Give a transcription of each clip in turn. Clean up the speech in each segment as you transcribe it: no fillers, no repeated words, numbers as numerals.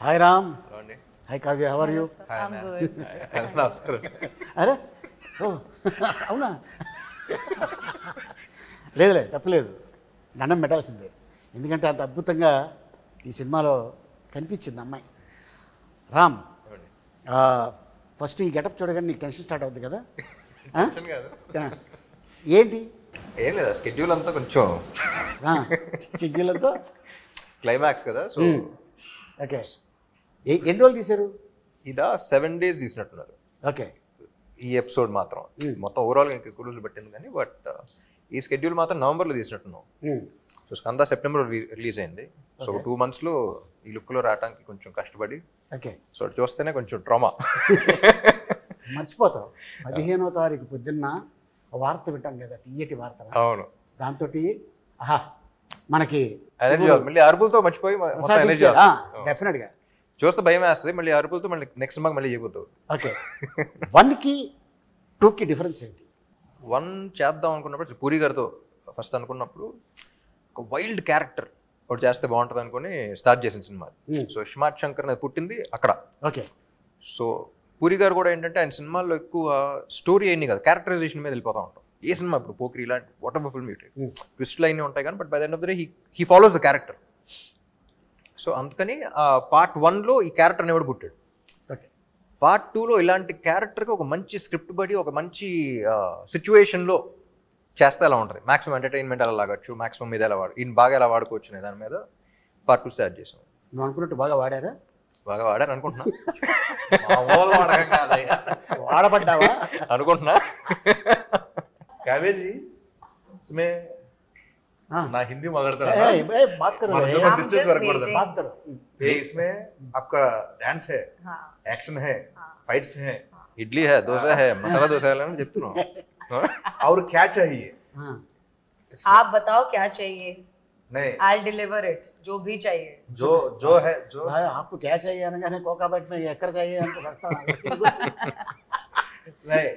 Hi Ram. అండి. Hi Kavya, how are you? I'm good. నమస్కారం. అరే ఓ అవునా? లేదులే, తప్పలేదు, దండం పెట్టాల్సిందే. ఎందుకంటే అంత అద్భుతంగా ఈ సినిమాలో కనిపించింది అమ్మాయి. రామ్, ఫస్ట్ ఈ గెటప్ చూడగానే నీకు టెన్షన్ స్టార్ట్ అవుతుంది కదా? ఏంటి? ఏం లేదా, స్కెడ్యూల్ అంతా కొంచెం షెడ్యూల్తో క్లైమాక్స్ కదా, సో ఓకే. ఎన్ని రోజులు తీశారు? ఇదా 7 days తీసినట్టున్నారు ఓకే. ఈ ఎపిసోడ్ మాత్రం. మొత్తం ఓవరాల్గా ఇంకా ఎక్కువ రోజులు పట్టింది కానీ, బట్ ఈ స్కెడ్యూల్ మాత్రం నవంబర్లో తీసినట్టున్నాం. సో స్కంద సెప్టెంబర్ రిలీజ్ అయింది. సో 2 monthsలో ఈ లుక్లో రావడానికి కొంచెం కష్టపడి, ఓకే. సో అది చూస్తేనే కొంచెం ట్రామా. మర్చిపోతావు. 15వ తారీఖు పొద్దున్న వార్త వింటాం కదా, తీయటి వార్త. అవును, దాంతో ఆహా మనకి మళ్ళీ అరుపులతో మర్చిపోయి డెఫినెట్గా చూస్తే భయం వేస్తుంది. మళ్ళీ అరుపులతో మళ్ళీ నెక్స్ట్ సినిమాకి మళ్ళీ చేయబోతావు. ఓకే. 1కి 2కి డిఫరెన్స్ ఏంటి? 1 చేద్దాం అనుకున్నప్పుడు పూరి గారితో ఫస్ట్ అనుకున్నప్పుడు ఒక వైల్డ్ క్యారెక్టర్ ఒకటి చేస్తే బాగుంటుంది అనుకుని స్టార్ట్ చేసిన సినిమా. సో హిమాట్ శంకర్ అనేది పుట్టింది అక్కడ. ఓకే. సో పూరి గారు కూడా ఏంటంటే ఆయన సినిమాల్లో ఎక్కువ స్టోరీ అయింది కదా, క్యారెక్టరైజేషన్ మీద వెళ్ళిపోతూ ఉంటాం. ఏ సినిమా ఇప్పుడు పోక్రీ ఇలాంటి వాట్ ఎవర్ ఫిల్మ్ ట్విస్ట్లు అయినా ఉంటాయి కానీ, but by the end of the day he follows the character. So అందుకని పార్ట్ 1లో ఈ క్యారెక్టర్ అనేవాడు పుట్టాడు. ఓకే. పార్ట్ 2లో ఇలాంటి క్యారెక్టర్కి ఒక మంచి స్క్రిప్ట్ బడి ఒక మంచి సిచ్యువేషన్లో చేస్తే ఎలా ఉంటుంది, మాక్సిమం ఎంటర్టైన్మెంట్ ఎలా లాగొచ్చు, మాక్సిమం మీద ఎలా ఈయన బాగా ఎలా వాడుకోవచ్చు అనే దాని మీద పార్ట్ 2 స్టార్ట్ చేసాం. నువ్వు అనుకున్నట్టు బాగా వాడారా? బాగా వాడారు అనుకుంటున్నా. వాడబడ్డావా అనుకుంటున్నా. काव्य जी, इसमें ना हिंदी मगड़ता ए, ए, बात करो रे, डिस्टेंस just वर्क पड़ता waiting. बात करो. है। इसमें आपका डांस है, हाँ. एक्शन है, फाइट्स हैं, ఇడ్లీ హే, దోశ హే, మసాలా దోశ అని చెప్తున్నాం. और क्या चाहिए? हाँ. आप बताओ क्या चाहिए, नहीं, I'll deliver it. जो भी चाहिए. जो है जो भाई, आपको क्या चाहिए అనగానే కోకాబెట్ में ఎక్కడ चाहिए అంటే వస్తాను. नहीं,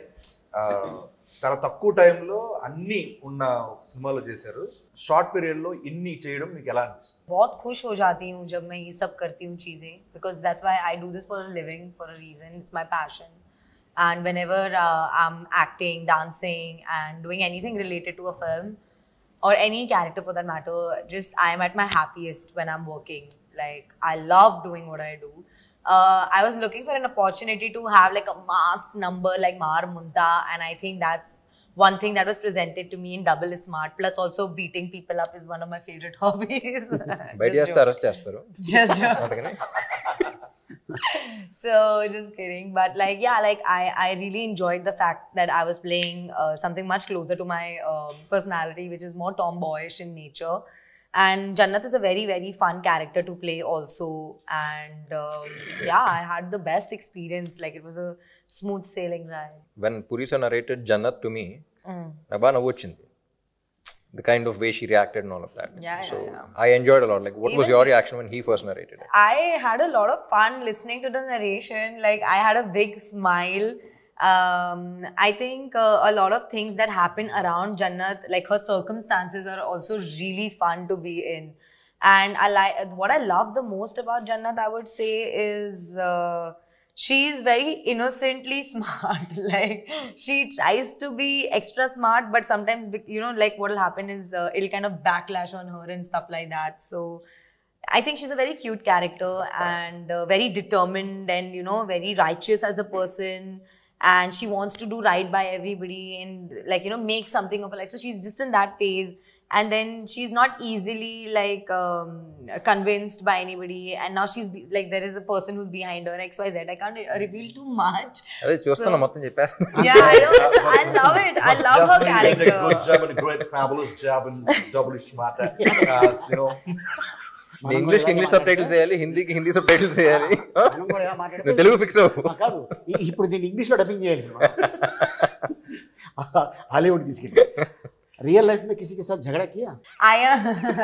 చాలా తక్కువ టైంలో అన్ని ఉన్న సినిమాలో చేశారు. షార్ట్ పీరియడ్ లో ఇన్ని చేయడం మీకు ఎలా అనిపిస్తుంది? बहुत खुश हो जाती हूँ जब मैं ये सब करती हूँ चीज़ें, because that's why I do this for a living, for a reason. It's my passion. And whenever I'm acting, dancing and doing anything related to a film or any character for that matter, just I'm at my happiest when I'm working. Like, I love doing what I do. I was looking for an opportunity to have like a mass number like Mar Munta, and I think that's one thing that was presented to me in Double is Smart. Plus also beating people up is one of my favorite hobbies. బయట చేస్తే arrest చేస్తారు. Just joke. అందుకని So just kidding, but like yeah, like I really enjoyed the fact that I was playing something much closer to my personality, which is more tomboyish in nature. And Jannat is a very, very fun character to play also. And yeah, I had the best experience. Like, it was a smooth sailing ride. when Puri sir narrated Jannat to me, నాకు బాగా నవ్వు వచ్చింది. The kind of way she reacted and all of that. Yeah, so yeah. I enjoyed a lot. Like, what was your reaction when he first narrated it? I had a lot of fun listening to the narration. Like, I had a big smile. I think a lot of things that happen around Jannat, like her circumstances, are also really fun to be in. And what I love the most about Jannat, I would say, is she's very innocently smart. Like, she tries to be extra smart, but sometimes, you know, like what will happen is it'll kind of backlash on her and stuff like that. So I think she's a very cute character and very determined and, you know, very righteous as a person. And she wants to do right by everybody and, like, you know, make something of her life. So she's just in that phase. And then she's not easily like convinced by anybody. And now she's like, there is a person who's behind her, XYZ. I can't reveal too much. అదే చూస్తున్నా, మొత్తం చెప్పేస్తున్నా. Yeah, I know. I love it. I love her Definitely did a good character. job and a great fabulous job and double smart. You know, ఇంగ్లీష్కి English subtitles వేయాలి, హిందీకి Hindi sub titles వేయాలి. మనం కూడా మాట్లాడితే నువ్వు తెలుగు ఫిక్స్ అవ్వు. కాదు, ఇప్పుడు దీన్ని ఇంగ్లీష్లో డబ్బింగ్ చేయాలి. హాలీవుడ్ తీసుకెళ్ళి रियल लाइफ में किसी के साथ झगड़ा किया?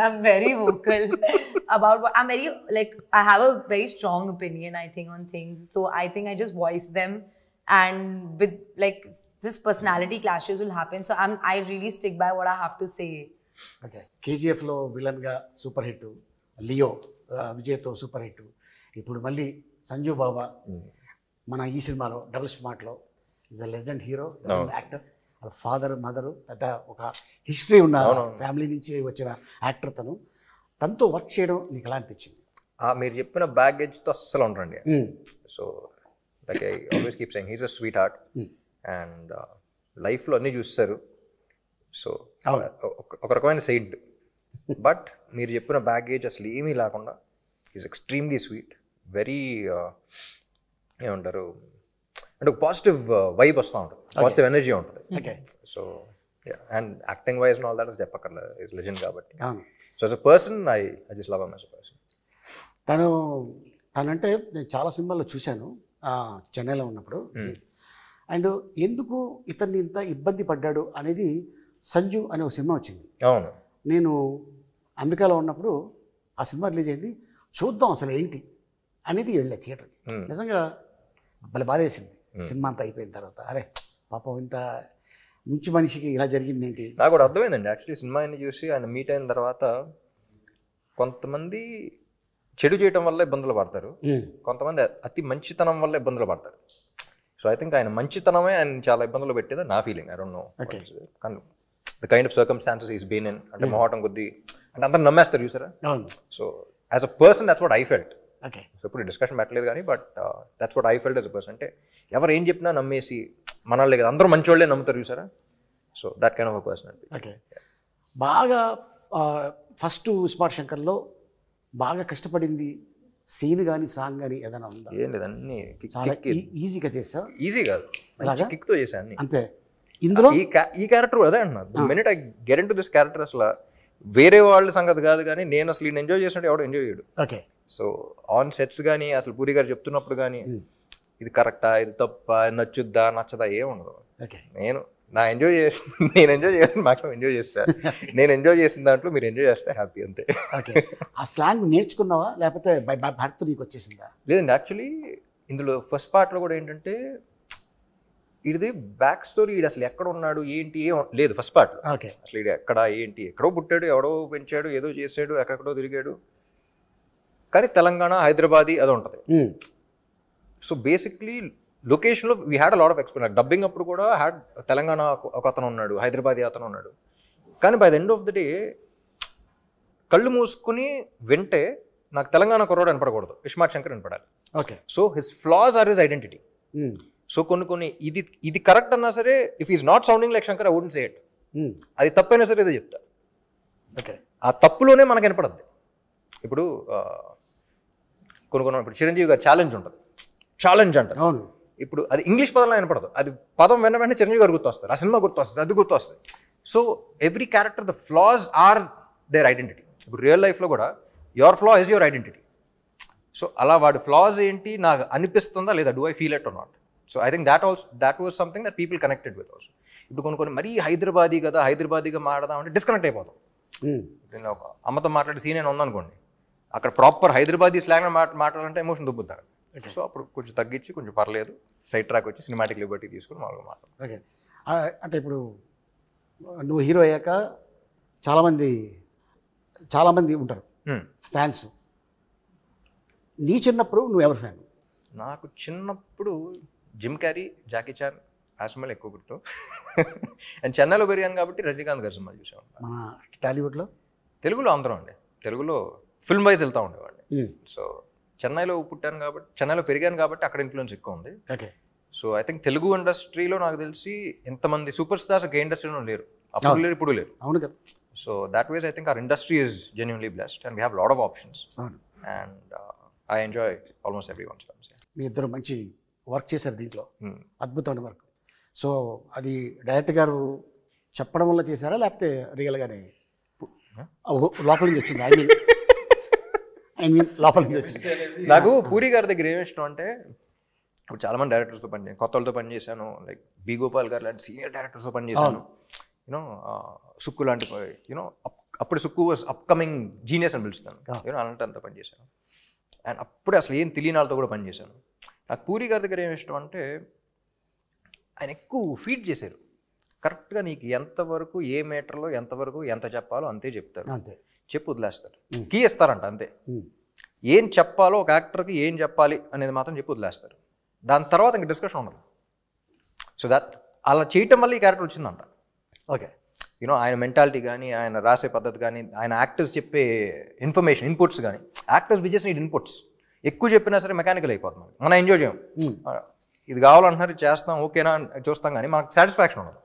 I'm very vocal about what I'm very, like, I have a very strong opinion, I think, on things. So I think I just voice them, and with like just personality clashes will happen. So I really stick by what I have to say. Okay. కేజీఎఫ్లో విలన్గా super hit, Leo విజయ్తో super hit, ఇప్పుడు మళ్ళీ సంజు బాబా మన ఈ సినిమాలో double స్మార్ట్లో is a legend hero, actor. వాళ్ళ ఫాదర్ మదరు పెద్ద ఒక హిస్టరీ ఉన్న ఫ్యామిలీ నుంచి వచ్చిన యాక్టర్ తనతో వర్క్ చేయడం నీకు ఎలా అనిపించింది? మీరు చెప్పిన బ్యాగేజ్తో అస్సలు ఉండరండి. So like I always keep saying he's a sweet heart and లైఫ్లో అన్నీ చూస్తారు. సో ఒక రకమైన సెయింట్. బట్ మీరు చెప్పిన బ్యాగేజ్ అసలు ఏమీ లేకుండా ఈజ్ ఎక్స్ట్రీమ్లీ స్వీట్, వెరీ ఏమంటారు అంటే ఒక పాజిటివ్ వైబ్ వస్తూ ఉంటుంది, పాజిటివ్ ఎనర్జీ ఉంటుంది. So and acting wise all that చెప్పక్కర్లేదు, ఈజ్ లెజెండ్ కాబట్టి. So as a person I just love him as a person. తనంటే నేను చాలా సినిమాల్లో చూశాను చెన్నైలో ఉన్నప్పుడు. అండ్ ఎందుకు ఇతన్ని ఇంత ఇబ్బంది పడ్డాడు అనేది సంజు అనే ఒక సినిమా వచ్చింది. అవును, నేను అమెరికాలో ఉన్నప్పుడు ఆ సినిమా రిలీజ్ అయింది. చూద్దాం అసలు ఏంటి అనేది వెళ్ళే థియేటర్కి. నిజంగా భలే బాధేసింది సినిమా అంతా అయిపోయిన తర్వాత. అరే పాపం ఇంత మంచి మనిషికి ఇలా జరిగింది ఏంటి. నాకు కూడా అర్థమైందండి యాక్చువల్లీ సినిమా అన్ని చూసి ఆయన మీట్ అయిన తర్వాత. కొంతమంది చెడు చేయటం వల్ల ఇబ్బందులు పడతారు, కొంతమంది అతి మంచితనం వల్ల ఇబ్బందులు పడతారు. సో ఐ థింక్ ఆయన మంచితనమే ఆయన చాలా ఇబ్బందులు పెట్టేది నా ఫీలింగ్. ఐ డోంట్ నో కానీ the kind of circumstances is been in. అంటే మొహటం కొద్దీ అంటే అందరూ నమ్మేస్తారు చూసారా. So as a person that's what I felt. So ఇప్పుడు డిస్కషన్ పెట్టలేదు కానీ but that's what I felt as a person. అంటే ఎవరు ఏం చెప్పినా నమ్మేసి మనల్ని కదా అందరూ మంచి వాళ్ళే నమ్ముతారు చూసారా. So that kind of a person. Okay, బాగా ఫస్ట్ స్మార్ట్ శంకర్లో బాగా కష్టపడింది సీన్ కానీ సాంగ్ కానీ ఏదైనా ఉందా? ఏం లేదు, అన్ని ఈజీగా చేసా. ఈజీ కాదు, కిక్తో చేశాను అంతే. ఇందులో ఈ క్యారెక్టర్ అదే అంటున్నా. The minute I get into this character అసలు వేరే వాళ్ళ సంగతి కాదు కానీ నేను అసలు ఈయన ఎంజాయ్ చేసినట్టు ఎవడో ఎంజాయ్ చేయడు. ఓకే. సో ఆన్ సెట్స్ కానీ అసలు పూరి గారు చెప్తున్నప్పుడు కానీ ఇది కరెక్టా, ఇది తప్ప, నచ్చుద్దా నచ్చదా ఏం ఉండదు. నేను ఎంజాయ్ చేస్తాను, మాక్సిమం ఎంజాయ్ చేస్తాను. నేను ఎంజాయ్ చేసిన దాంట్లో మీరు ఎంజాయ్ చేస్తే హ్యాపీ అంతే. ఓకే. ఆ స్లాంగ్ నేర్చుకున్నావా లేకపోతే భర్త నీకు వచ్చేసిందా? లేదండి, యాక్చువల్లీ ఇందులో ఫస్ట్ పార్ట్లో కూడా ఏంటంటే ఇది బ్యాక్ స్టోరీ, ఇది అసలు ఎక్కడ ఉన్నాడు ఏంటి ఏం లేదు ఫస్ట్ పార్ట్లో. అసలు ఇది ఎక్కడ ఏంటి, ఎక్కడో పుట్టాడు, ఎవడో పెంచాడు, ఏదో చేసాడు, ఎక్కడెక్కడో తిరిగాడు, కానీ తెలంగాణ హైదరాబాదీ అది ఉంటుంది. సో బేసిక్లీ లొకేషన్లో we had a lot of experience. Dubbing అప్పుడు కూడా హ్యాడ్ తెలంగాణ ఒక అతను ఉన్నాడు, హైదరాబాదీ అతను ఉన్నాడు. కానీ by the end of the day కళ్ళు మూసుకుని వింటే నాకు తెలంగాణ కుర్రోడు వినపడకూడదు, ఇస్మార్ట్ శంకర్ వినపడాలి. Okay. So his flaws are his identity. So కొన్ని ఇది కరెక్ట్ అన్నా సరే if is not sounding like Shankar I wouldn't say it. అది తప్పైనా సరే ఏదో చెప్తా. ఓకే. ఆ తప్పులోనే మనకు వినపడద్ది. ఇప్పుడు కొన్ని ఇప్పుడు చిరంజీవి గారు ఛాలెంజ్ ఉంటుంది, ఛాలెంజ్ అంటారు. అవును. ఇప్పుడు అది ఇంగ్లీష్ పదంలో వినపడదు, అది పదం వెంటనే చిరంజీవి గారు గుర్తొస్తారు, ఆ సినిమా గుర్తొస్తుంది, అది గుర్తొస్తుంది. So every character the flaws are their identity. ఇప్పుడు రియల్ లైఫ్లో కూడా your flaw is your identity. So అలా వాడి ఫ్లాస్ ఏంటి నాకు అనిపిస్తుందా లేదా, do I feel it or not. So I think that was something that people connected with also. ఇప్పుడు కొన్ని మరీ హైదరాబాదీ కదా, హైదరాబాదీగా మాట్లాడదాం అంటే డిస్కనెక్ట్ అయిపోతాం. నేను ఒక అమ్మతో మాట్లాడే సీన్ అయినా ఉందనుకోండి, అక్కడ ప్రాపర్ హైదరాబాదీ స్లాంగ్ మాట్లాడాలంటే ఎమోషన్ దుబ్బుతారు. సో అప్పుడు కొంచెం తగ్గించి కొంచెం పర్లేదు సైడ్ ట్రాక్ వచ్చి సినిమాటిక్ లిబర్టీ తీసుకుని మామూలుగా మాట్లాడు. ఓకే. అంటే ఇప్పుడు నువ్వు హీరో అయ్యాక చాలామంది ఉంటారు ఫ్యాన్స్. నీ చిన్నప్పుడు నువ్వు ఎవరు ఫ్యాన్? నాకు చిన్నప్పుడు జిమ్ క్యారీ, జాకీ చాన్ ఆ సినిమాలు ఎక్కువ గుర్తు. అండ్ చెన్నైలో పెరిగాను కాబట్టి రజనీకాంత్ గారి సినిమాలు చూసాను. మన టాలీవుడ్లో తెలుగులో అందరం అండి, తెలుగులో ఫిల్మ్ వైజ్ వెళ్తూ ఉండేవాడిని. సో చెన్నైలో పుట్టాను కాబట్టి, చెన్నైలో పెరిగాను కాబట్టి అక్కడ ఇన్ఫ్లుయెన్స్ ఎక్కువ ఉంది. Okay. So I think Telugu ఇండస్ట్రీలో నాకు తెలిసి ఎంతమంది సూపర్ స్టార్స్ గే ఇండస్ట్రీలో లేరు, అప్పుడు లేరు ఇప్పుడు లేరు. అవును కదా. So that was I think our industry is genuinely blessed and we have lot of options. And I enjoy almost every one's films. మీ ఇద్దరు మంచి వర్క్ చేశారు దీంట్లో, అద్భుతమైన వర్క్. సో అది డైరెక్టర్ గారు చెప్పడం వల్ల చేశారా లేకపోతే రియల్గానే లోపల నుంచి వచ్చింది? ఐ మీన్ లోపల నుంచి వచ్చింది. నాకు పూరి గారి దగ్గర ఏమి ఇష్టం అంటే, ఇప్పుడు చాలామంది డైరెక్టర్స్తో పనిచేసాను, కొత్త వాళ్ళతో పనిచేశాను, లైక్ బి గోపాల్ గారు లాంటి సీనియర్ డైరెక్టర్స్తో పనిచేశాను. యూనో సుక్కు లాంటి, యూనో అప్పుడు సుక్కు వాజ్ అప్కమింగ్ జీనియస్ అని పిలుస్తాను, యూనో అలాంటి అంతా పనిచేశాను. అండ్ అప్పుడే అసలు ఏం తెలియని వాళ్ళతో కూడా పనిచేశాను. నాకు పూరి గారి దగ్గర ఏమి ఇష్టం అంటే, ఆయన ఎక్కువ ఫీడ్ చేశారు. కరెక్ట్గా నీకు ఎంతవరకు ఏ మీటర్లో ఎంతవరకు ఎంత చెప్పాలో అంతే చెప్తారు, అంతే చెప్పు వదిలేస్తారు, కీ ఇస్తారంట అంతే. ఏం చెప్పాలో ఒక యాక్టర్కి ఏం చెప్పాలి అనేది మాత్రం చెప్పి వదిలేస్తారు. దాని తర్వాత ఇంక డిస్కషన్ ఉండదు. సో దట్ అలా చేయటం వల్ల ఈ క్యారెక్టర్ వచ్చిందంట. ఓకే, యూనో ఆయన మెంటాలిటీ కానీ, ఆయన రాసే పద్ధతి కానీ, ఆయన యాక్టర్స్ చెప్పే ఇన్ఫర్మేషన్ ఇన్పుట్స్ కానీ, యాక్టర్స్ విజెస్ నీడ్ ఇన్పుట్స్. ఎక్కువ చెప్పినా సరే మెకానికల్ అయిపోతుంది, మనం ఎంజాయ్ చేయం. ఇది కావాలంటున్నారు, చేస్తాం, ఓకేనా చూస్తాం, కానీ మనకు సాటిస్ఫాక్షన్ ఉండదు.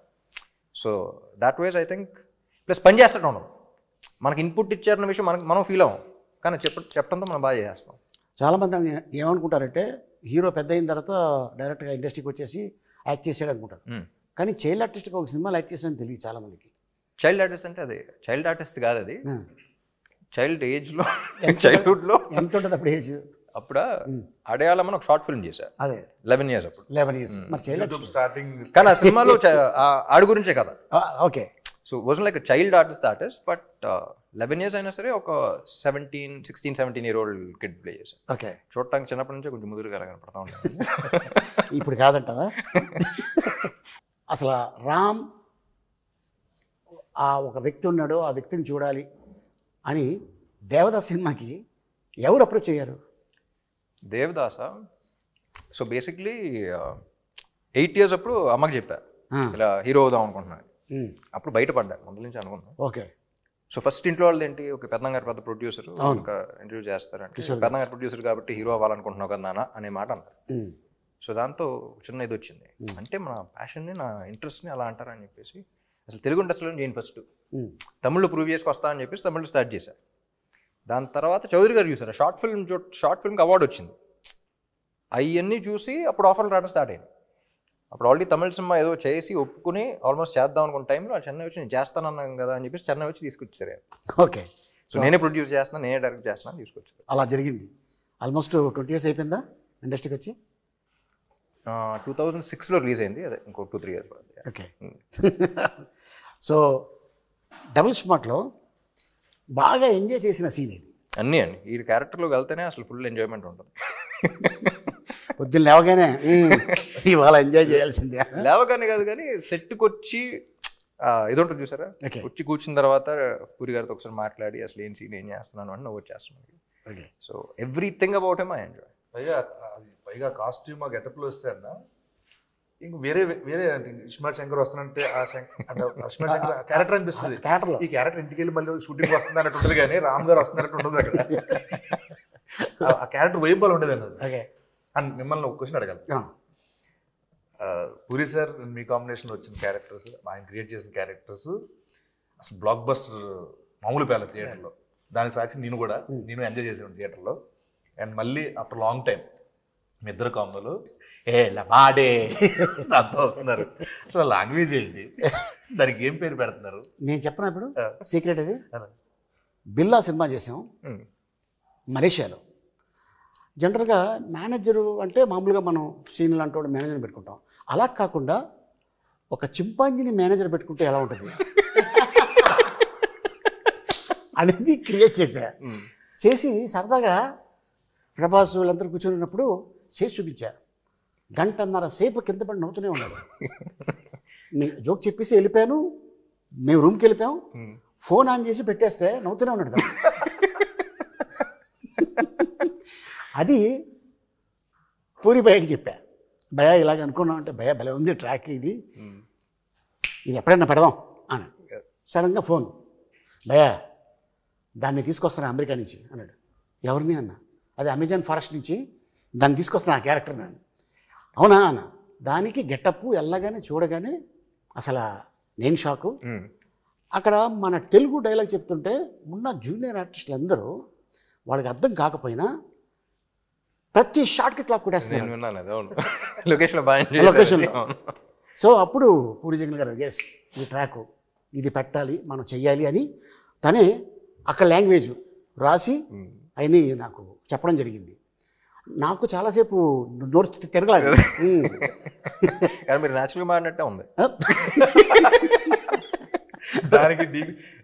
So that was I think plus పని చేస్తూ ఉండదు. మనకి ఇన్పుట్ ఇచ్చారన్న విషయం మనం ఫీల్ అవ్వం, కానీ చెప్పడంతో మనం బాగా చేస్తాం. చాలామంది ఏమనుకుంటారంటే హీరో పెద్ద అయిన తర్వాత డైరెక్ట్గా ఇండస్ట్రీకి వచ్చేసి యాక్ట్ చేసాడు అనుకుంటారు. కానీ చైల్డ్ ఆర్టిస్ట్గా ఒక సినిమాలో యాక్ట్ చేసాడని తెలియదు చాలామందికి. చైల్డ్ ఆర్టిస్ట్ అంటే అది చైల్డ్ ఆర్టిస్ట్ కాదు, అది చైల్డ్ ఏజ్లో, చైల్డ్హుడ్లో. ఎంత ఉంటుంది అప్పుడు ఏజ్? అప్పుడు అడయాళమని ఒక షార్ట్ ఫిల్మ్ చేశారు, అదే 11 years అప్పుడు. 11 years మరి చైల్డ్ స్టార్టింగ్. కానీ ఆ సినిమాలో ఆడి గురించే కదా. Okay, so was like child artist, but 11 years అయినా సరే ఒక 16-17-year-old కిడ్ ప్లే చేశారు. ఓకే, చూడటానికి చిన్నప్పటి నుంచే కొంచెం ముదురుగా కనపడతా ఉంటాను. ఇప్పుడు కాదంటావా? అసలు రామ్ ఆ ఒక వ్యక్తి ఉన్నాడు, ఆ వ్యక్తిని చూడాలి అని దేవదాస్ సినిమాకి ఎవరు అప్రోచ్ అయ్యారు? దేవదాస సో బేసిక్లీ 8 years అప్పుడు అమ్మకి చెప్పారు ఇలా హీరో అవుదాం అనుకుంటున్నాను. అప్పుడు బయటపడ్డా, ముందు నుంచి అనుకున్నాను. ఓకే, సో ఫస్ట్ ఇంట్లో వాళ్ళది ఏంటి, ఒక పెద్దంగారు పెద్ద ప్రొడ్యూసర్ ఒక ఇంటర్వ్యూ చేస్తారంటే, పెద్దంగారు ప్రొడ్యూసర్ కాబట్టి హీరో అవ్వాలనుకుంటున్నావు కదా నాన్న అనే మాట అన్నారు. సో దాంతో చిన్న ఇది వచ్చింది, అంటే మన ప్యాషన్ని, నా ఇంట్రెస్ట్ని అలా అంటారని చెప్పేసి అసలు తెలుగు ఇండస్ట్రీలో చేయను ఫస్ట్, తమిళ్లో ప్రూవ్ చేసుకొస్తా అని చెప్పేసి తమిళ్లో స్టార్ట్ చేశారు. దాని తర్వాత చౌదరి గారు చూసారు, షార్ట్ ఫిల్మ్కి అవార్డు వచ్చింది. అవన్నీ చూసి అప్పుడు ఆఫర్లు రావడం స్టార్ట్ అయింది. అప్పుడు ఆల్రెడీ తమిళ సినిమా ఏదో చేసి ఒప్పుకుని ఆల్మోస్ట్ చేద్దాం అనుకున్న టైంలో చెన్నై వచ్చి నేను చేస్తానన్నాను కదా అని చెప్పేసి చెన్నై వచ్చి తీసుకొచ్చారు. ఓకే, సో నేనే ప్రొడ్యూస్ చేస్తాను, నేనే డైరెక్ట్ చేస్తాను తీసుకొచ్చారు. అలా జరిగింది. ఆల్మోస్ట్ 20 years అయిపోయిందా ఇండస్ట్రీకి వచ్చి? 2006లో రిలీజ్ అయింది, అదే ఇంకో 2-3 years. ఓకే. సో డబుల్ స్మార్ట్లో బాగా ఎంజాయ్ చేసిన సీన్ ఇది? అన్నీ అండి, ఈ క్యారెక్టర్లోకి వెళ్తేనే అసలు ఫుల్ ఎంజాయ్మెంట్ ఉంటుంది. పొద్దున్న లేవగానే ఇవాళ ఎంజాయ్ చేయాల్సిందే. లేవగానే కాదు, కానీ సెట్కి వచ్చి ఇది ఉంటుంది చూసారా, వచ్చి కూర్చున్న తర్వాత పూరి గారితో ఒకసారి మాట్లాడి అసలు ఏం సీన్ ఏం చేస్తున్నాను అని నవ్వు వచ్చేస్తున్నాను. So everything about him I enjoy. పైగా కాస్ట్యూమ్ ఆ గెటప్లో వస్తే అన్న ఇంక వేరే ఇస్మార్ట్ శంకర్ వస్తానంటే ఆ ఇస్మార్ట్ శంకర్ క్యారెక్టర్ అనిపిస్తుంది. ఈ క్యారెక్టర్ ఇంటికి వెళ్ళి మళ్ళీ షూటింగ్ వస్తుంది అన్నట్టు ఉంటుంది, కానీ రామ్ గారు వస్తున్నట్టు ఉండదు అక్కడ. ఆ క్యారెక్టర్ వైబ్ బాగా ఉండేది అన్నది. అండ్ మిమ్మల్ని ఒక క్వశ్చన్ అడగాలి, పూరి సార్ మీ కాంబినేషన్లో వచ్చిన క్యారెక్టర్స్, ఆయన క్రియేట్ చేసిన క్యారెక్టర్స్ అసలు బ్లాక్ బస్టర్ మామూలు పేల థియేటర్లో. దానికి సాక్షి నేను ఎంజాయ్ చేసాను థియేటర్లో. అండ్ మళ్ళీ ఆఫ్టర్ లాంగ్ టైం మీ ఇద్దరు కాంబోలు బాడే అంతా వస్తున్నారు. అసలు లాంగ్వేజ్ ఏంటి, దానికి ఏం పేరు పెడుతున్నారు? నేను చెప్పిన ఇప్పుడు సీక్రెట్ అది. బిల్లా సినిమా చేసాం మలేషియాలో. జనరల్గా మేనేజరు అంటే మామూలుగా మనం సీనియర్ లాంటి వాడు మేనేజర్ని పెట్టుకుంటాం. అలా కాకుండా ఒక చింపాంజీని మేనేజర్ పెట్టుకుంటే ఎలా ఉంటుంది అనేది క్రియేట్ చేసి సరదాగా ప్రభాస్ వీళ్ళందరూ కూర్చొని చేసి చూపించారు. 1.5 సేపు కింద పడి నవ్వుతూనే ఉన్నాడు. నేను జోక్ చెప్పేసి వెళ్ళిపోయాను, మేము రూమ్కి వెళ్ళిపోయాం, ఫోన్ ఆన్ చేసి పెట్టేస్తే నవ్వుతూనే ఉన్నాడు. అది పూరి భయ్యకి చెప్పా, భయ్యా ఇలాగ అనుకున్నాం అంటే, భయ్యా భలే ఉంది ట్రాక్, ఇది ఎప్పుడైనా పెడదాం అని. సడన్గా ఫోన్, భయ్యా దాన్ని తీసుకొస్తాను అమెరికా నుంచి అన్నాడు. ఎవరిని అన్న? అది అమెజాన్ ఫారెస్ట్ నుంచి దాన్ని తీసుకొస్తాను ఆ క్యారెక్టర్ నేను. అవునా అన్న. దానికి గెటప్ వెళ్ళగానే చూడగానే అసలు నేను షాకు. అక్కడ మన తెలుగు డైలాగ్ చెప్తుంటే ఉన్న జూనియర్ ఆర్టిస్టులు అందరూ వాళ్ళకి అర్థం కాకపోయినా ప్రతి షాట్కి క్లాప్ కొట్టేస్తున్నారు లొకేషన్లో. సో అప్పుడు పూరి జగన్ గారు ఎస్ ఈ ట్రాక్ ఇది పెట్టాలి, మనం చెయ్యాలి అని తనే అక్కడ లాంగ్వేజ్ రాసి అవన్నీ నాకు చెప్పడం జరిగింది. నాకు చాలాసేపు నోరు తిరగలేదు. కానీ మీరు న్యాచురల్గా మాడినట్టే ఉంది.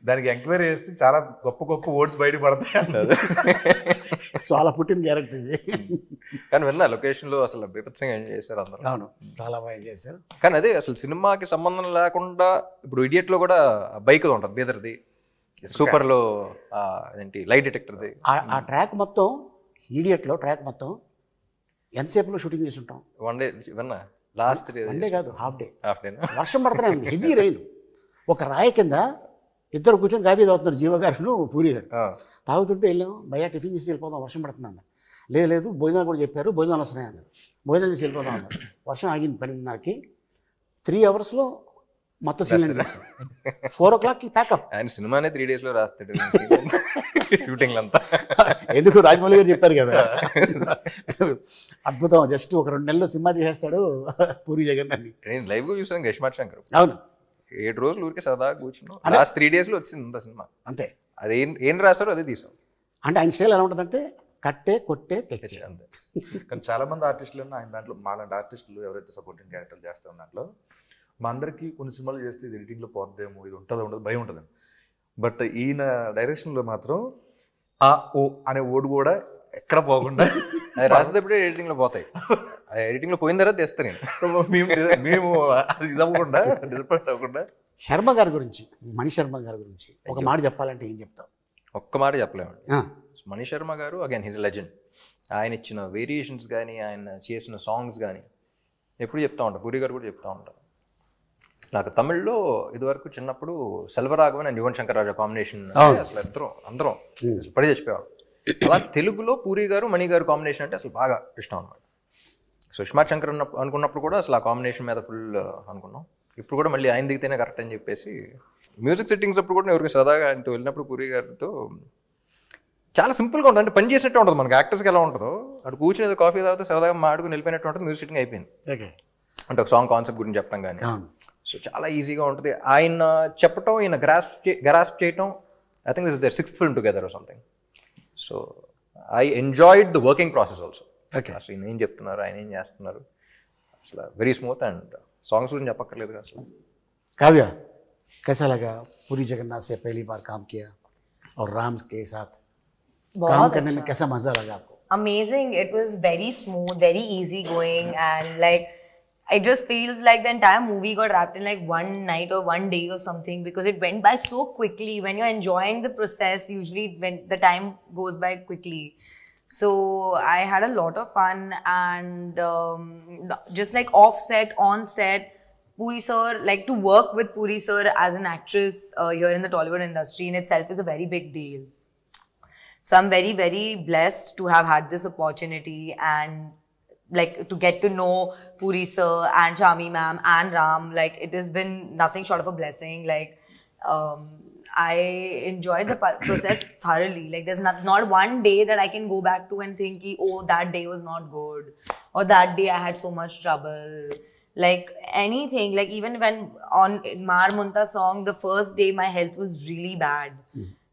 దానికి ఎంక్వైరీ చేస్తే చాలా గొప్ప వర్డ్స్ బయట పడతాయి. సో అలా పుట్టిన క్యారెక్టర్ ఇది. కానీ విన్నా లొకేషన్లో అసలు బీభత్సంగా ఎంజాయ్ చేశారు అందరూ. అవును, చాలా బాగా ఎంజాయ్ చేశారు. కానీ అదే అసలు సినిమాకి సంబంధం లేకుండా ఇప్పుడు ఇడియట్లో కూడా బైక్లో ఉంటుంది, బీదర్ది, సూపర్లో ఏంటి లైట్ డిటెక్టర్ది. ఆ ట్రాక్ మొత్తం ఈడియట్లో ట్రాక్ మొత్తం ఎంతసేపులో షూటింగ్ చేసి ఉంటాం? వన్ డే ఇవన్నా లాస్ట్ వన్ డే కాదు, హాఫ్ డే. హాఫ్ డేనా? వర్షం పడుతూనే ఉంది, హెవీ రైన్. ఒక రాయి కింద ఇద్దరు కూర్చొని కాఫీ తాగుతున్నారు, జీవ గారు పూరి గారు. తాగుతుంటే వెళ్ళాం, భయ్యా టిఫిన్ చేసి వెళ్ళిపోదాం, వర్షం పడుతుంది అన్నారు. లేదు భోజనాలు కూడా చెప్పారు, భోజనాలు వస్తున్నాయి అన్నారు. భోజనాలు చేసి వెళ్ళిపోదాం అన్నారు. వర్షం ఆగింది 12:30కి. 3 అవర్స్లో మొత్తం సీన్ చేస్తాం. 4 o'clockకి ప్యాకప్. ఆయన సినిమానే 3 days లో రాస్తాడు షూటింగ్ అంతా. ఎందుకు రాజమౌళి గారు చెప్పారు కదా, అద్భుతం. జస్ట్ ఒక 2 నెలల్లో సినిమా తీసేస్తాడు పూరి జగన్నాథ్. నేను లైవ్ గా చూసాను ఇస్మార్ట్ శంకర్. అవును, 7 రోజులు ఊరికే సరదాగా కూర్చున్నాం. లాస్ట్ 3 days లో వచ్చింది అంత సినిమా. అంతే. అది ఏం రాశారో అదే తీసాం. అంటే ఆయన స్టైల్ ఎలా ఉంటుందంటే కట్టే కొట్టే తెచ్చే. అంతే. కానీ చాలా మంది ఆర్టిస్టులు ఆయన దాంట్లో మాలాంటి ఆర్టిస్టులు ఎవరైతే సపోర్టింగ్ క్యారెక్టర్లు చేస్తారో దాంట్లో మా అందరికీ కొన్ని సినిమాలు చేస్తే ఇది ఎడిటింగ్లో పోద్దేమో, ఇది ఉంటుందో ఉండదు భయం ఉంటుంది. బట్ ఈయన డైరెక్షన్లో మాత్రం ఆ ఓ అనే ఓడు కూడా ఎక్కడ పోకుండా అది రాసేటప్పుడే ఎడిటింగ్ లో పోతాయి. ఎడిటింగ్ లో పోయిన తర్వాత తెస్తాను నేను. మేము అది ఇది అవ్వకుండా డిసప్పాయింట్ అవ్వకుండా. శర్మ గారి గురించి, మణి శర్మ గారి గురించి ఒక మాట చెప్పాలంటే ఏం చెప్తాం? ఒక్క మాట చెప్పలేమండి. మణి శర్మ గారు అగైన్ హిజ్ లెజెండ్. ఆయన ఇచ్చిన వేరియేషన్స్ కానీ, ఆయన చేసిన సాంగ్స్ కానీ ఎప్పుడు చెప్తా ఉంటారు. పూరి గారు కూడా చెప్తా ఉంటారు. నాకు తమిళ్లో ఇదివరకు చిన్నప్పుడు సెల్వరాఘవన్ అండ్ యువన్ శంకర్ రాజా కాంబినేషన్ అసలు అందరం పడి చచ్చిపోయాడు. అలా తెలుగులో పూరి గారు మణి గారు కాంబినేషన్ అంటే అసలు బాగా ఇష్టం అనమాట. సో ఇస్మార్ట్ శంకర్ అనుకున్నప్పుడు కూడా అసలు ఆ కాంబినేషన్ మీద ఫుల్ అనుకున్నాం. ఇప్పుడు కూడా మళ్ళీ ఆయన దిగితేనే కరెక్ట్ అని చెప్పేసి మ్యూజిక్ సెట్టింగ్స్ అప్పుడు కూడా ఎవరికి సరదాగా ఆయనతో వెళ్ళినప్పుడు పూరి గారితో చాలా సింపుల్గా ఉంటుంది. అంటే పని చేసినట్టు ఉంటుంది. మనకి యాక్టర్స్కి ఎలా ఉంటుందో అక్కడ కూర్చుని కాఫీ తాగితే సరదాగా మాడుకుని వెళ్ళిపోయినట్టు ఉంటుంది. మ్యూజిక్ సెట్టింగ్ అయిపోయింది. అంటే ఒక సాంగ్ కాన్సెప్ట్ గురించి చెప్పడం కానీ, సో చాలా ఈజీగా ఉంటుంది. ఆయన చెప్పటం, ఈయన గ్రాస్ప్ చేయటం. I think this is their 6th film together or something. So I enjoyed the working process also. అసలు ఈయన ఏం చెప్తున్నారు, ఆయన ఏం చేస్తున్నారు, అసలు వెరీ స్మూత్. అండ్ సాంగ్స్ గురించి చెప్పక్కర్లేదు అసలు. काव्या, कैसा लगा पूरी जगन्नाथ से पहली बार काम किया और राम के साथ काम करने में कैसा मजा लगा आपको? Amazing. It was very smooth, very easy going, and like it just feels like the entire movie got wrapped in like one night or one day or something, because it went by so quickly. When you're enjoying the process, usually when the time goes by quickly. So I had a lot of fun, and just like off set, on set, Puri sir, like to work with Puri sir as an actress here in the Tollywood industry in itself is a very big deal. So I'm very, very blessed to have had this opportunity, and like to get to know Puri sir and Shami ma'am and Ram. Like it has been nothing short of a blessing. Like I enjoyed the process thoroughly. Like there's not one day that I can go back to and think, oh, that day was not good, or that day I had so much trouble. Like anything, like even when on Mar Munta song, the first day my health was really bad.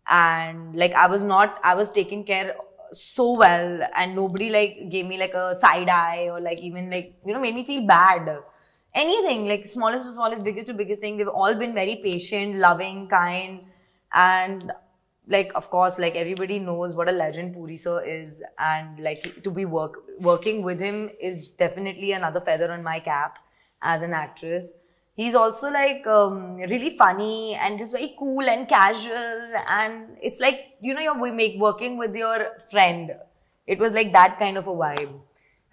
And like I was taken care so well, and nobody like gave me like a side eye or like even like, you know, made me feel bad. Anything, like smallest to smallest, biggest to biggest thing, they've all been very patient, loving, kind, and like of course like everybody knows what a legend Puri sir is, and like to be working with him is definitely another feather on my cap as an actress. He's also like really funny and just very cool and casual, and it's like, you know, you're working with your friend. It was like that kind of a vibe,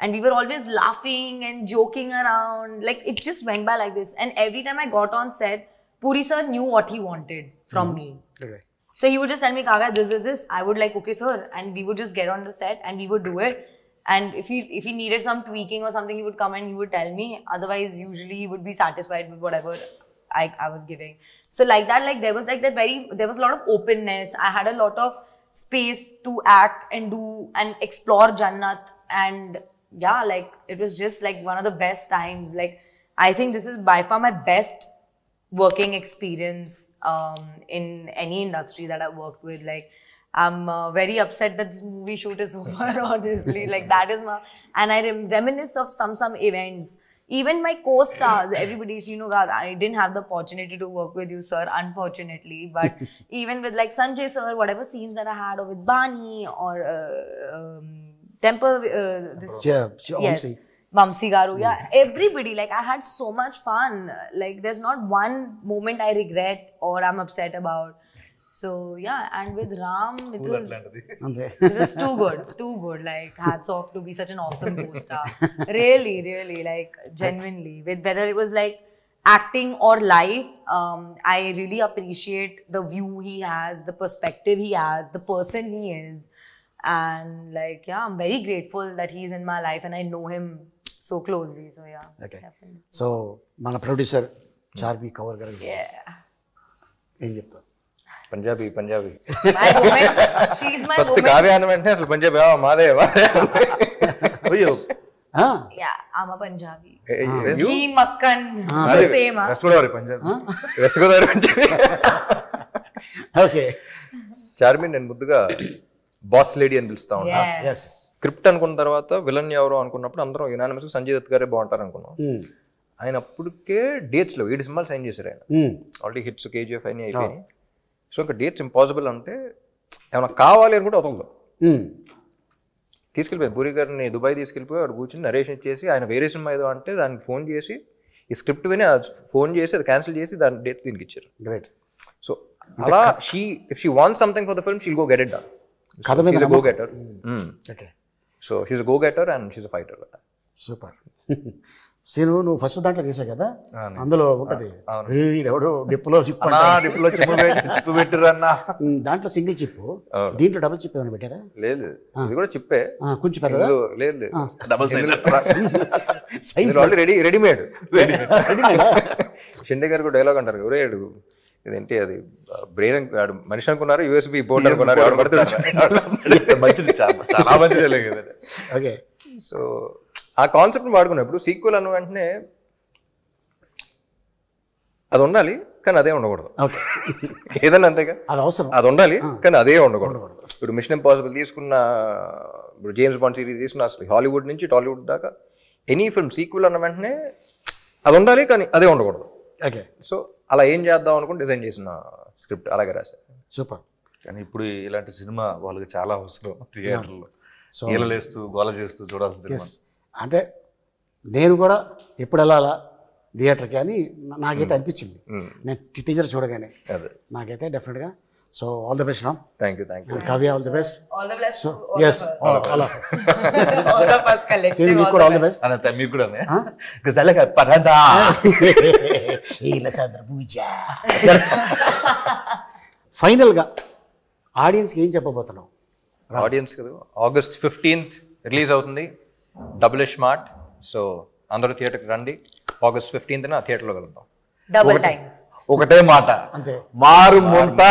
and we were always laughing and joking around. Like it just went by like this, and every time I got on set, Puri sir knew what he wanted from me. Okay. So he would just tell me, Kavya, this. I would like, okay sir, and we would just get on the set and we would do it. And if he needed some tweaking or something, he would come and he would tell me. Otherwise, usually he would be satisfied with whatever I was giving. So like that, like there was a lot of openness. I had a lot of space to act and do and explore Jannat. And yeah, like it was just like one of the best times. Like I think this is by far my best working experience in any industry that I've worked with. Like I'm very upset that this movie shoot is over, honestly. Like that is my, and I reminisce of some events. Even my co-stars, everybody, you know, I didn't have the opportunity to work with you, sir, unfortunately. But even with like Sanjay sir, whatever scenes that I had, or with Bani or Temple, yes, Vamsi Garu, yeah, everybody. Like I had so much fun. Like there's not one moment I regret or I'm upset about. So yeah, and with Ram, it was అంతే. too good. Like hats off to be such an awesome co-star. Really, like genuinely. With whether it was like acting or life, I really appreciate the view he has, the perspective he has, the person he is, and like yeah, I'm very grateful that he's in my life and I know him so closely. So yeah, Okay. definitely. So మన producer Charmi cover గారు Yeah. ఏం చెప్తావు? Punjabi My woman, she's my first woman. Kavya అన్న వెంటనే అసలు పంజాబీ మాదే అయ్యో Yeah, I'm a Punjabi. You? He Makkan, the same. West Godavari Punjab west Godavari Punjabi. Okay. Charmi నేను ముద్దుగా బాస్ లేడీ అని పిలుస్తా ఉన్నా. Yeah. Yes yes. స్క్రిప్ట్ అనుకున్న తర్వాత విలన్ ఎవరో అనుకున్నప్పుడు అందరం యునానిమస్గా సంజయ్ దత్ గారే బాగుంటారు అనుకున్నాం. ఆయన అప్పటికే డేట్స్లో 7 సినిమాలు సైన్ చేశారు ఆయన. ఆల్రెడీ హిట్స్ కేజీఎఫ్ అయినా అయిపోయినాయి. సో ఇంకా డేట్స్ ఇంపాసిబుల్ అంటే ఏమైనా కావాలి అనుకుంటే వదలదు. తీసుకెళ్ళిపోయాను పూరి గారిని దుబాయ్ తీసుకెళ్ళిపోయి వాడు కూర్చొని నరేషన్ ఇచ్చేసి ఆయన వేరే సినిమా ఏదో అంటే దానికి ఫోన్ చేసి ఈ స్క్రిప్ట్ విని ఫోన్ చేసి అది క్యాన్సిల్ చేసి దాని డేట్ దీనికి ఇచ్చారు. గ్రేట్. సో అలా if she wants something for the film she'll go get it done. కథ మీద go getter. Okay. So she's go getter and she's fighter. Super. Seenu నువ్వు ఫస్ట్ దాంట్లో చేసావు కదా, అందులో ఉంటది ఎవడో డిప్పులో చిప్ డిప్లో చిప్పు పెట్టిర్రు అన్న. దాంట్లో సింగిల్ చిప్, దీంట్లో డబుల్ చిప్ ఏమైనా పెట్టారా? లేదు ఇది కూడా చిప్పే. కొంచెం పెద్దదా? లేదు double size already readymade. Shinde గారు డైలాగ్ అంటారు ఎవరే ఇదేంటి అది బ్రెయిన్ మనిషి అనుకున్నారు యూఎస్బి బోర్డ్ అనుకున్నారు ఎవరు పడితే మంచిది, చాలా మంచిది కదండి. ఓకే. సో ఆ కాన్సెప్ట్ని వాడుకున్నప్పుడు సీక్వెల్ అన్న వెంటనే అది ఉండాలి కానీ అదే ఉండకూడదు. ఓకే. ఏదన్నా అంతేగా, అది అవసరం. అది ఉండాలి కానీ అదే ఉండకూడదు. ఇప్పుడు మిషన్ ఇంపాసిబుల్ తీసుకున్న, ఇప్పుడు జేమ్స్ బాండ్ సిరీస్ తీసుకున్న, అసలు హాలీవుడ్ నుంచి టాలీవుడ్ దాకా ఎనీ ఫిల్మ్ సీక్వెల్ అన్న వెంటనే అది ఉండాలి కానీ అదే ఉండకూడదు. ఓకే. సో అలా ఏం చేద్దాం అనుకుని డిజైన్ చేసిన స్క్రిప్ట్ అలాగే రాశారు. సూపర్. కానీ ఇప్పుడు ఇలాంటి సినిమా వాళ్ళకి చాలా అవసరం థియేటర్లో. ఈలలేస్తూ గోల చేస్తూ చూడాల్సిన సినిమా. అంటే నేను కూడా ఎప్పుడు వెళ్ళాలా థియేటర్కి అని నాకైతే అనిపించింది నేను టీజర్ చూడగానే. అదే నాకైతే డెఫినెట్గా. So all the best Ram. Thank you. Kavya all the best. All the best. So to all us of us. All of us. All of us collective. Seenu మీకు కూడా ఆల్ ది బెస్ట్. అనంత మీకు కూడా గజాలగా పరదా ఫైనల్గా ఆడియన్స్కి ఏం చెప్పబోతున్నావు? ఆడియన్స్ కదా, August 15th రిలీజ్ అవుతుంది డబుల్ స్మార్ట్. సో అందరూ థియేటర్కి రండి. August 15th థియేటర్లో వెళ్దాం. Double times. ఒకటే మాట, అంతే. మారు ముంత